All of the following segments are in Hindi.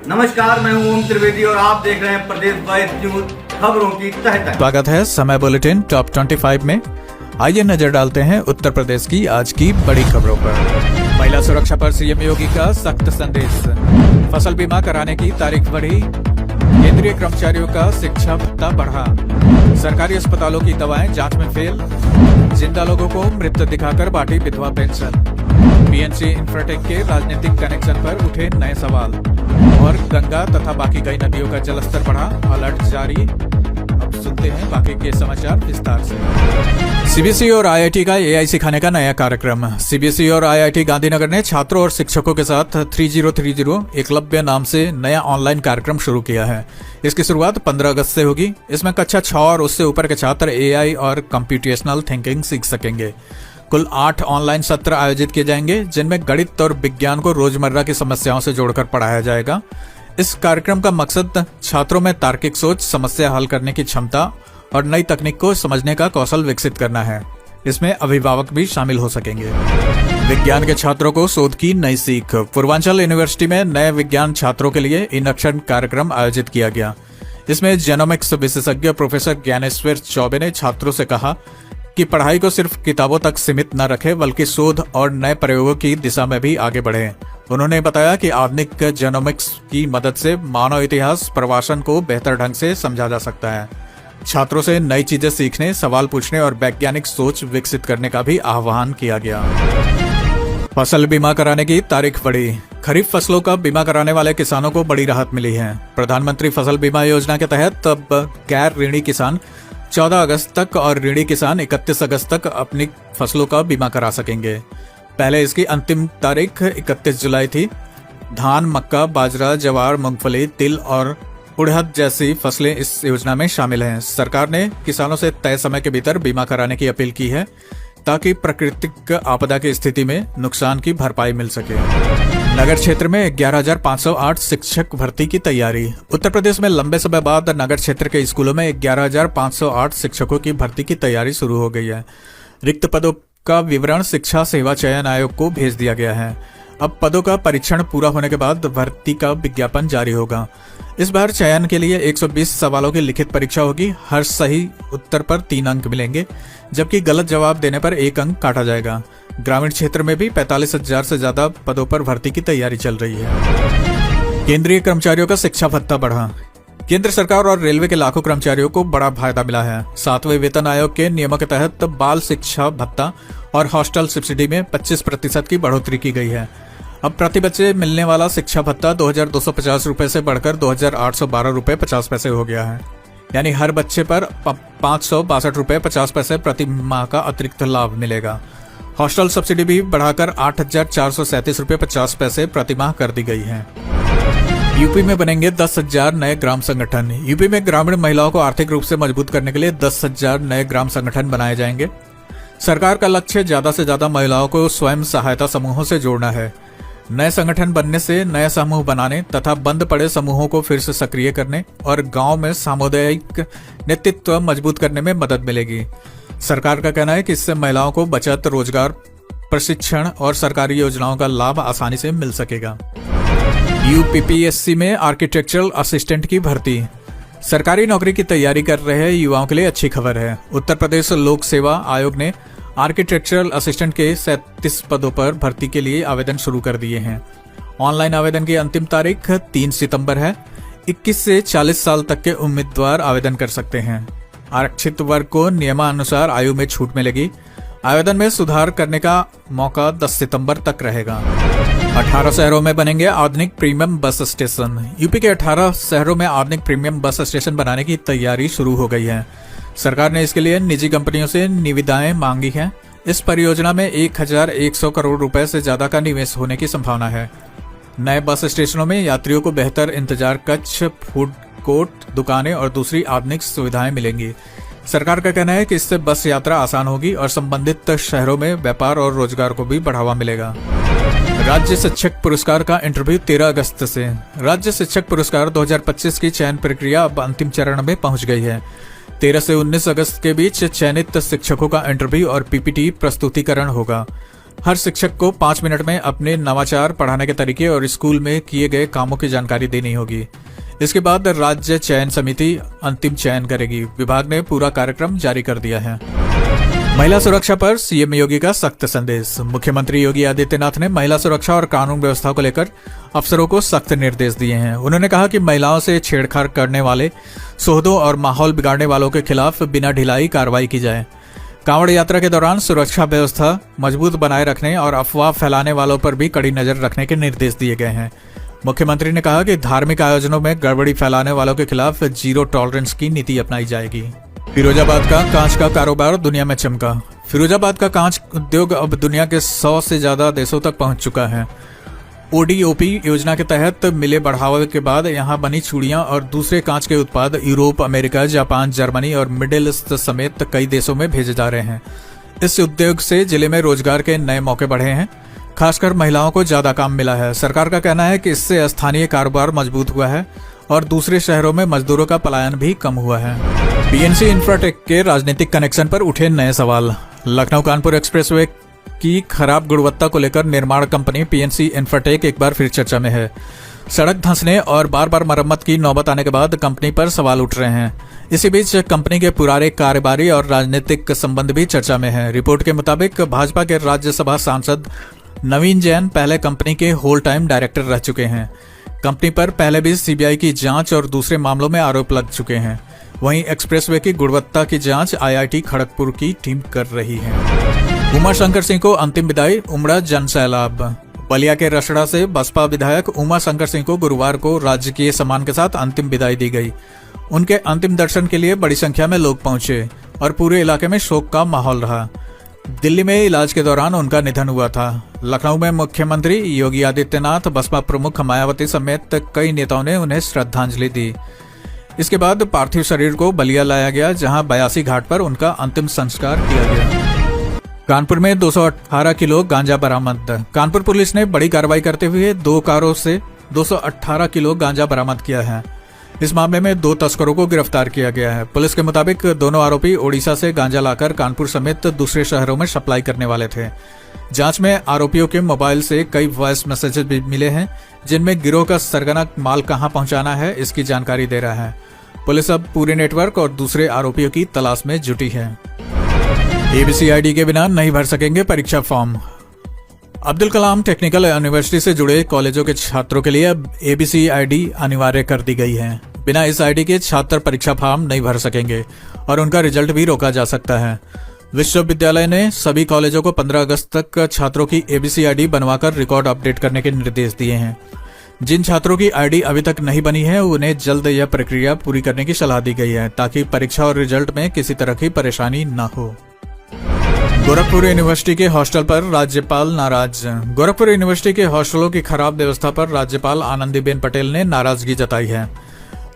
नमस्कार, मैं हूं ओम त्रिवेदी और आप देख रहे हैं प्रदेश वाइज न्यूज खबरों की तह तक। स्वागत है समय बुलेटिन टॉप 25 में। आइए नजर डालते हैं उत्तर प्रदेश की आज की बड़ी खबरों पर। महिला सुरक्षा पर सीएम योगी का सख्त संदेश। फसल बीमा कराने की तारीख बढ़ी। केंद्रीय कर्मचारियों का शिक्षा भत्ता बढ़ा। सरकारी अस्पतालों की दवाएं जांच में फेल। जिंदा लोगों को मृत दिखाकर बांटी विधवा पेंशन। पीएनसी इंफ्राटेक के राजनीतिक कनेक्शन पर उठे नए सवाल। और गंगा तथा बाकी कई नदियों का जलस्तर बढ़ा, अलर्ट जारी। अब सुनते हैं बाकी के समाचार विस्तार से। सीबीएसई और आईआईटी का एआई सिखाने का नया कार्यक्रम। सीबीएसई और आईआईटी गांधीनगर ने छात्रों और शिक्षकों के साथ 3030 एकलव्य नाम से नया ऑनलाइन कार्यक्रम शुरू किया है। इसकी शुरुआत 15 अगस्त से होगी। इसमें कक्षा 6 और उससे ऊपर के छात्र एआई और कंप्यूटेशनल थिंकिंग सीख सकेंगे। कुल 8 ऑनलाइन सत्र आयोजित किए जाएंगे, जिनमें गणित और विज्ञान को रोजमर्रा की समस्याओं से जोड़कर पढ़ाया जाएगा। इस कार्यक्रम का मकसद छात्रों में तार्किक सोच, समस्या हल करने की क्षमता और नई तकनीक को समझने का कौशल विकसित करना है। इसमें अभिभावक भी शामिल हो सकेंगे। विज्ञान के छात्रों को शोध की नई सीख। पूर्वांचल यूनिवर्सिटी में नए विज्ञान छात्रों के लिए इंडक्शन कार्यक्रम आयोजित किया गया। इसमें जेनोमिक्स विशेषज्ञ प्रोफेसर ज्ञानेश्वर चौबे ने छात्रों से कहा कि पढ़ाई को सिर्फ किताबों तक सीमित न रखें, बल्कि शोध और नए प्रयोगों की दिशा में भी आगे बढ़ें। उन्होंने बताया कि आधुनिक जेनोमिक्स की मदद से मानव इतिहास प्रवासन को बेहतर ढंग से समझा जा सकता है। छात्रों से नई चीजें सीखने, सवाल पूछने और वैज्ञानिक सोच विकसित करने का भी आह्वान किया गया। फसल बीमा कराने की तारीख बढ़ी। खरीफ फसलों का बीमा कराने वाले किसानों को बड़ी राहत मिली है। प्रधानमंत्री फसल बीमा योजना के तहत अब गैर ऋणी किसान 14 अगस्त तक और ऋणी किसान 31 अगस्त तक अपनी फसलों का बीमा करा सकेंगे। पहले इसकी अंतिम तारीख 31 जुलाई थी। धान, मक्का, बाजरा, ज्वार, मूंगफली, तिल और उड़द जैसी फसलें इस योजना में शामिल हैं। सरकार ने किसानों से तय समय के भीतर बीमा कराने की अपील की है, ताकि प्राकृतिक आपदा की स्थिति में नुकसान की भरपाई मिल सके। नगर क्षेत्र में 11,508 शिक्षक भर्ती की तैयारी। उत्तर प्रदेश में लंबे समय बाद नगर क्षेत्र के स्कूलों में 11,508 शिक्षकों की भर्ती की तैयारी शुरू हो गई है। रिक्त पदों का विवरण शिक्षा सेवा चयन आयोग को भेज दिया गया है। अब पदों का परीक्षण पूरा होने के बाद भर्ती का विज्ञापन जारी होगा। इस बार चयन के लिए 120 सवालों की लिखित परीक्षा होगी। हर सही उत्तर पर 3 अंक मिलेंगे, जबकि गलत जवाब देने पर 1 अंक काटा जाएगा। ग्रामीण क्षेत्र में भी 45,000 से ज्यादा पदों पर भर्ती की तैयारी चल रही है। केंद्रीय कर्मचारियों का शिक्षा भत्ता बढ़ा। केंद्र सरकार और रेलवे के लाखों कर्मचारियों को बड़ा फायदा मिला है। 7वें वेतन आयोग के नियमों के तहत बाल शिक्षा भत्ता और हॉस्टल सब्सिडी में 25% की बढ़ोतरी की गई है। अब प्रति बच्चे मिलने वाला शिक्षा भत्ता 2,250 रुपए से बढ़कर 2,812 रुपए 50 पैसे हो गया है। यानी हर बच्चे पर 562 रुपए 50 पैसे प्रति माह का अतिरिक्त लाभ मिलेगा। हॉस्टल सब्सिडी भी बढ़ाकर 8,437 रुपए 50 पैसे प्रति माह कर दी गई है। यूपी में बनेंगे 10,000 नए ग्राम संगठन। यूपी में ग्रामीण महिलाओं को आर्थिक रूप से मजबूत करने के लिए 10,000 नए ग्राम संगठन बनाए जाएंगे। सरकार का लक्ष्य ज्यादा से ज्यादा महिलाओं को स्वयं सहायता समूहों से जोड़ना है। नए संगठन बनने से नए समूह बनाने तथा बंद पड़े समूहों को फिर से सक्रिय करने और गांव में सामुदायिक नेतृत्व मजबूत करने में मदद मिलेगी। सरकार का कहना है कि इससे महिलाओं को बचत, रोजगार, प्रशिक्षण और सरकारी योजनाओं का लाभ आसानी से मिल सकेगा। यूपीपीएससी में आर्किटेक्चरल असिस्टेंट की भर्ती। सरकारी नौकरी की तैयारी कर रहे युवाओं के लिए अच्छी खबर है। उत्तर प्रदेश लोक सेवा आयोग ने आर्किटेक्चरल असिस्टेंट के 37 पदों पर भर्ती के लिए आवेदन शुरू कर दिए हैं। ऑनलाइन आवेदन की अंतिम तारीख 3 सितंबर है। 21 से 40 साल तक के उम्मीदवार आवेदन कर सकते हैं। आरक्षित वर्ग को नियमानुसार आयु में छूट मिलेगी। आवेदन में सुधार करने का मौका 10 सितंबर तक रहेगा। 18 शहरों में बनेंगे आधुनिक प्रीमियम बस स्टेशन। यूपी के 18 शहरों में आधुनिक प्रीमियम बस स्टेशन बनाने की तैयारी शुरू हो गई है। सरकार ने इसके लिए निजी कंपनियों से निविदाएं मांगी हैं। इस परियोजना में 1,100 करोड़ रुपए से ज्यादा का निवेश होने की संभावना है। नए बस स्टेशनों में यात्रियों को बेहतर इंतजार कक्ष, फूड कोर्ट, दुकानें और दूसरी आधुनिक सुविधाएं मिलेंगी। सरकार का कहना है कि इससे बस यात्रा आसान होगी और संबंधित शहरों में व्यापार और रोजगार को भी बढ़ावा मिलेगा। राज्य शिक्षक पुरस्कार का इंटरव्यू 13 अगस्त से। राज्य शिक्षक पुरस्कार 2025 की चयन प्रक्रिया अब अंतिम चरण में पहुंच गई है। 13 से 19 अगस्त के बीच चयनित शिक्षकों का इंटरव्यू और पीपीटी प्रस्तुतिकरण होगा। हर शिक्षक को 5 मिनट में अपने नवाचार, पढ़ाने के तरीके और स्कूल में किए गए कामों की जानकारी देनी होगी। इसके बाद राज्य चयन समिति अंतिम चयन करेगी। विभाग ने पूरा कार्यक्रम जारी कर दिया है। महिला सुरक्षा पर सीएम योगी का सख्त संदेश। मुख्यमंत्री योगी आदित्यनाथ ने महिला सुरक्षा और कानून व्यवस्था को लेकर अफसरों को सख्त निर्देश दिए हैं। उन्होंने कहा कि महिलाओं से छेड़छाड़ करने वाले, सोहदों और माहौल बिगाड़ने वालों के खिलाफ बिना ढिलाई कार्रवाई की जाए। कांवड़ यात्रा के दौरान सुरक्षा व्यवस्था मजबूत बनाए रखने और अफवाह फैलाने वालों पर भी कड़ी नजर रखने के निर्देश दिए गए हैं। मुख्यमंत्री ने कहा कि धार्मिक आयोजनों में गड़बड़ी फैलाने वालों के खिलाफ जीरो टॉलरेंस की नीति अपनाई जाएगी। फिरोजाबाद का कांच का कारोबार दुनिया में चमका। फिरोजाबाद का कांच उद्योग अब दुनिया के 100 से ज्यादा देशों तक पहुंच चुका है। ओडीओपी योजना के तहत मिले बढ़ावे के बाद यहां बनी चूड़ियां और दूसरे कांच के उत्पाद यूरोप, अमेरिका, जापान, जर्मनी और मिडिल ईस्ट समेत कई देशों में भेजे जा रहे हैं। इस उद्योग से जिले में रोजगार के नए मौके बढ़े हैं। खासकर महिलाओं को ज्यादा काम मिला है। सरकार का कहना है कि इससे स्थानीय कारोबार मजबूत हुआ है और दूसरे शहरों में मजदूरों का पलायन भी कम हुआ है। पीएनसी इंफ्राटेक के राजनीतिक कनेक्शन पर उठे नए सवाल। लखनऊ कानपुर एक्सप्रेसवे की खराब गुणवत्ता को लेकर निर्माण कंपनी पीएनसी इंफ्राटेक एक बार फिर चर्चा में है। सड़क धंसने और बार बार मरम्मत की नौबत आने के बाद कंपनी पर सवाल उठ रहे हैं। इसी बीच कंपनी के पुराने कारोबारी और राजनीतिक संबंध भी चर्चा में है। रिपोर्ट के मुताबिक भाजपा के राज्यसभा सांसद नवीन जैन पहले कंपनी के होल टाइम डायरेक्टर रह चुके हैं। कंपनी पर पहले भी सीबीआई की जांच और दूसरे मामलों में आरोप लग चुके हैं। वहीं एक्सप्रेसवे की गुणवत्ता की जांच आईआईटी खड़गपुर की टीम कर रही है। उमा शंकर सिंह को अंतिम विदाई, उमड़ा जन सैलाब। बलिया के रसड़ा से बसपा विधायक उमा शंकर सिंह को गुरुवार को राजकीय सम्मान के साथ अंतिम विदाई दी गई। उनके अंतिम दर्शन के लिए बड़ी संख्या में लोग पहुंचे और पूरे इलाके में शोक का माहौल रहा। दिल्ली में इलाज के दौरान उनका निधन हुआ था। लखनऊ में मुख्यमंत्री योगी आदित्यनाथ, बसपा प्रमुख मायावती समेत कई नेताओं ने उन्हें श्रद्धांजलि दी। इसके बाद पार्थिव शरीर को बलिया लाया गया, जहां 82 घाट पर उनका अंतिम संस्कार किया गया। कानपुर में 218 किलो गांजा बरामद। कानपुर पुलिस ने बड़ी कार्रवाई करते हुए 2 कारों से 218 किलो गांजा बरामद किया है। इस मामले में 2 तस्करों को गिरफ्तार किया गया है। पुलिस के मुताबिक दोनों आरोपी ओडिशा से गांजा लाकर कानपुर समेत दूसरे शहरों में सप्लाई करने वाले थे। जांच में आरोपियों के मोबाइल से कई वॉइस मैसेजेस भी मिले हैं, जिनमें गिरोह का सरगना माल कहां पहुंचाना है इसकी जानकारी दे रहा है। पुलिस अब पूरे नेटवर्क और दूसरे आरोपियों की तलाश में जुटी है। एबीसी आईडी के बिना नहीं भर सकेंगे परीक्षा form. Abdul Kalam technical university से जुड़े कॉलेजों के छात्रों के लिए अब एबीसी आईडी अनिवार्य कर दी गई है। बिना इस आईडी के छात्र परीक्षा फॉर्म नहीं भर सकेंगे और उनका रिजल्ट भी रोका जा सकता है। विश्वविद्यालय ने सभी कॉलेजों को 15 अगस्त तक छात्रों की एबीसी आईडी बनवाकर रिकॉर्ड अपडेट करने के निर्देश दिए हैं। जिन छात्रों की आईडी अभी तक नहीं बनी है, उन्हें जल्द यह प्रक्रिया पूरी करने की सलाह दी गई है, ताकि परीक्षा और रिजल्ट में किसी तरह की परेशानी न हो। गोरखपुर यूनिवर्सिटी के हॉस्टल पर राज्यपाल नाराज। गोरखपुर यूनिवर्सिटी के हॉस्टलों की खराब व्यवस्था पर राज्यपाल आनंदीबेन पटेल ने नाराजगी जताई है।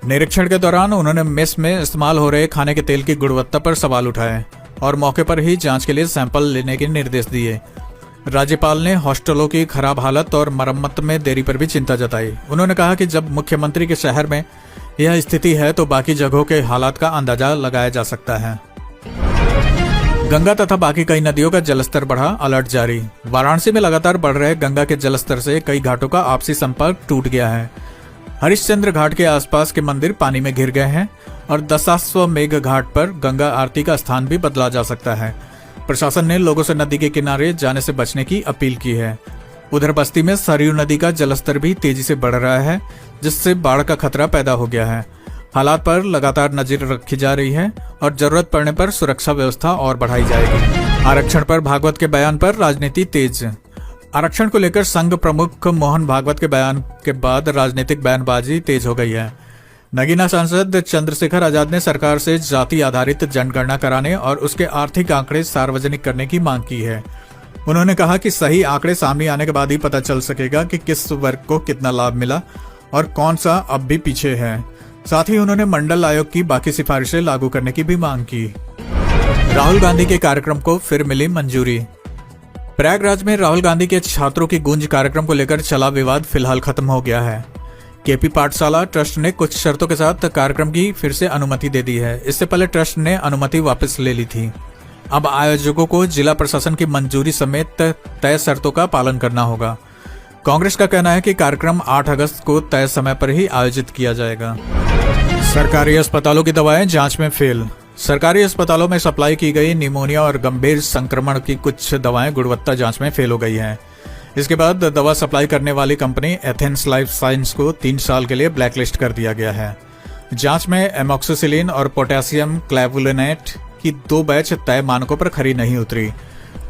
निरीक्षण के दौरान उन्होंने मेस में इस्तेमाल हो रहे खाने के तेल की गुणवत्ता पर सवाल उठाए और मौके पर ही जांच के लिए सैंपल लेने के निर्देश दिए। राज्यपाल ने हॉस्टलों की खराब हालत और मरम्मत में देरी पर भी चिंता जताई। उन्होंने कहा कि जब मुख्यमंत्री के शहर में यह स्थिति है तो बाकी जगहों के हालात का अंदाजा लगाया जा सकता है। गंगा तथा बाकी कई नदियों का जलस्तर बढ़ा, अलर्ट जारी। वाराणसी में लगातार बढ़ रहे गंगा के जलस्तर से कई घाटों का आपसी संपर्क टूट गया है। हरिश्चंद्र घाट के आसपास के मंदिर पानी में घिर गए हैं और दशाश्व मेघ घाट पर गंगा आरती का स्थान भी बदला जा सकता है। प्रशासन ने लोगों से नदी के किनारे जाने से बचने की अपील की है। उधर बस्ती में सरयू नदी का जलस्तर भी तेजी से बढ़ रहा है, जिससे बाढ़ का खतरा पैदा हो गया है। हालात पर लगातार नजर रखी जा रही है और जरूरत पड़ने पर सुरक्षा व्यवस्था और बढ़ाई जाएगी। आरक्षण पर भागवत के बयान पर राजनीति तेज। आरक्षण को लेकर संघ प्रमुख मोहन भागवत के बयान के बाद राजनीतिक बयानबाजी तेज हो गई है। नगीना सांसद चंद्रशेखर आजाद ने सरकार से जाति आधारित जनगणना कराने और उसके आर्थिक आंकड़े सार्वजनिक करने की मांग की है। उन्होंने कहा कि सही आंकड़े सामने आने के बाद ही पता चल सकेगा कि किस वर्ग को कितना लाभ मिला और कौन सा अब भी पीछे है। साथ ही उन्होंने मंडल आयोग की बाकी सिफारिशें लागू करने की भी मांग की। राहुल गांधी के कार्यक्रम को फिर मिली मंजूरी। प्रयागराज में राहुल गांधी के छात्रों की गूंज कार्यक्रम को लेकर चला विवाद फिलहाल खत्म हो गया है। केपी पाठशाला ट्रस्ट ने कुछ शर्तों के साथ कार्यक्रम की फिर से अनुमति दे दी है। इससे पहले ट्रस्ट ने अनुमति वापस ले ली थी। अब आयोजकों को जिला प्रशासन की मंजूरी समेत तय शर्तों का पालन करना होगा। कांग्रेस का कहना है कि कार्यक्रम 8 अगस्त को तय समय पर ही आयोजित किया जाएगा। सरकारी अस्पतालों की दवाएं जांच में फेल। सरकारी अस्पतालों में सप्लाई की गई निमोनिया और गंभीर संक्रमण की कुछ दवाएं गुणवत्ता जांच में फेल हो गई हैं। इसके बाद दवा सप्लाई करने वाली कंपनी एथेंस लाइफ साइंस को 3 साल के लिए ब्लैकलिस्ट कर दिया गया है। जांच में एमॉक्सिसिलिन और पोटेशियम क्लैवुलिनेट की 2 बैच तय मानकों पर खरी नहीं उतरी।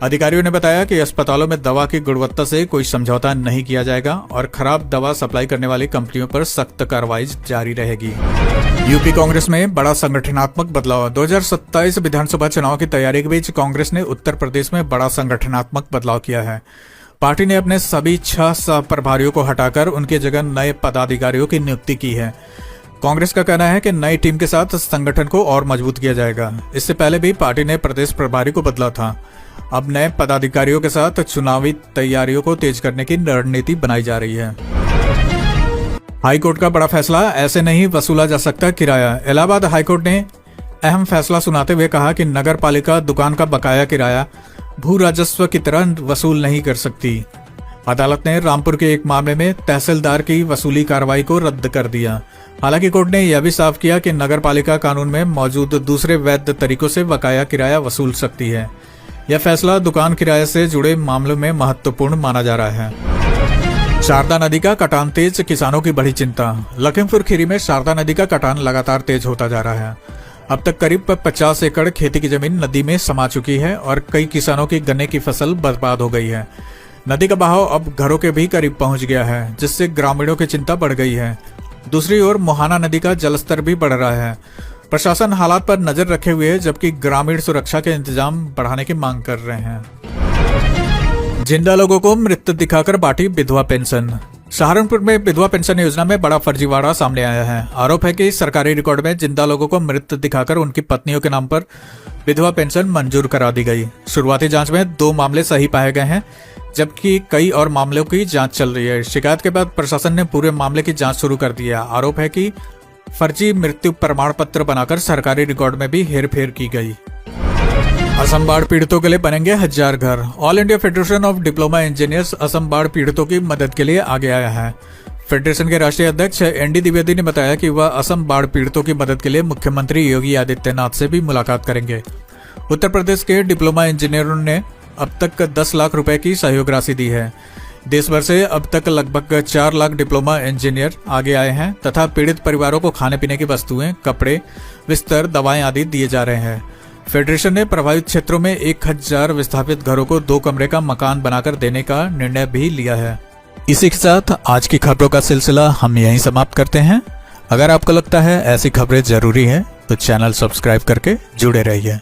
अधिकारियों ने बताया कि अस्पतालों में दवा की गुणवत्ता से कोई समझौता नहीं किया जाएगा और खराब दवा सप्लाई करने वाली कंपनियों पर सख्त कार्रवाई जारी रहेगी। यूपी कांग्रेस में बड़ा संगठनात्मक बदलाव। 2027 विधानसभा चुनाव की तैयारी के बीच कांग्रेस ने उत्तर प्रदेश में बड़ा संगठनात्मक बदलाव किया है। पार्टी ने अपने सभी 6 सह प्रभारियों को हटाकर उनकी जगह नए पदाधिकारियों की नियुक्ति की है। कांग्रेस का कहना है कि नई टीम के साथ संगठन को और मजबूत किया जाएगा। इससे पहले भी पार्टी ने प्रदेश प्रभारी को बदला था। अब नए पदाधिकारियों के साथ चुनावी तैयारियों को तेज करने की रणनीति बनाई जा रही है। हाईकोर्ट का बड़ा फैसला, ऐसे नहीं वसूला जा सकता किराया। इलाहाबाद हाईकोर्ट ने अहम फैसला सुनाते हुए कहा कि नगर पालिका दुकान का बकाया किराया भू राजस्व की तरह वसूल नहीं कर सकती। अदालत ने रामपुर के एक मामले में तहसीलदार की वसूली कार्रवाई को रद्द कर दिया। हालांकि कोर्ट ने यह भी साफ किया कि नगर पालिका कानून में मौजूद दूसरे वैध तरीकों से बकाया किराया वसूल सकती है। यह फैसला दुकान किराए से जुड़े मामलों में महत्वपूर्ण माना जा रहा है। शारदा नदी का कटान तेज, किसानों की बड़ी चिंता। लखीमपुर खीरी में शारदा नदी का कटान लगातार तेज होता जा रहा है। अब तक करीब 50 एकड़ खेती की जमीन नदी में समा चुकी है और कई किसानों की गन्ने की फसल बर्बाद हो गई है। नदी का बहाव अब घरों के भी करीब पहुंच गया है, जिससे ग्रामीणों की चिंता बढ़ गई है। दूसरी ओर मोहाना नदी का जलस्तर भी बढ़ रहा है। प्रशासन हालात पर नजर रखे हुए जबकि ग्रामीण सुरक्षा के इंतजाम बढ़ाने की मांग कर रहे हैं। जिंदा लोगों को मृत दिखाकर बांटी विधवा पेंशन। सहारनपुर में विधवा पेंशन योजना में बड़ा फर्जीवाड़ा सामने आया है। आरोप है कि सरकारी रिकॉर्ड में जिंदा लोगों को मृत दिखाकर उनकी पत्नियों के नाम पर विधवा पेंशन मंजूर करा दी गई। शुरुआती जांच में 2 मामले सही पाए गए हैं, जबकि कई और मामलों की जांच चल रही है। शिकायत के बाद प्रशासन ने पूरे मामले की जांच शुरू कर दी है। आरोप है कि फर्जी मृत्यु प्रमाण पत्र बनाकर सरकारी रिकॉर्ड में भी हेरफेर की गई। असम बाढ़ पीड़ितों के लिए बनेंगे 1000 घर। All India federation of diploma engineers Assam बाढ़ पीड़ितों की मदद के लिए आगे आया है। फेडरेशन के राष्ट्रीय अध्यक्ष एनडी द्विवेदी ने बताया कि वह असम बाढ़ पीड़ितों की मदद के लिए मुख्यमंत्री योगी आदित्यनाथ से भी मुलाकात करेंगे। उत्तर प्रदेश के डिप्लोमा इंजीनियरों ने अब तक 10 लाख रुपए की सहयोग राशि दी है। देश भर से अब तक लगभग 4 लाख डिप्लोमा इंजीनियर आगे आए हैं तथा पीड़ित परिवारों को खाने पीने की वस्तुएं, कपड़े, बिस्तर, दवाएं आदि दिए जा रहे हैं। फेडरेशन ने प्रभावित क्षेत्रों में 1000 विस्थापित घरों को 2 कमरे का मकान बनाकर देने का निर्णय भी लिया है। इसी के साथ आज की खबरों का सिलसिला हम यहीं समाप्त करते हैं। अगर आपको लगता है ऐसी खबरें जरूरी है तो चैनल सब्सक्राइब करके जुड़े रहिए।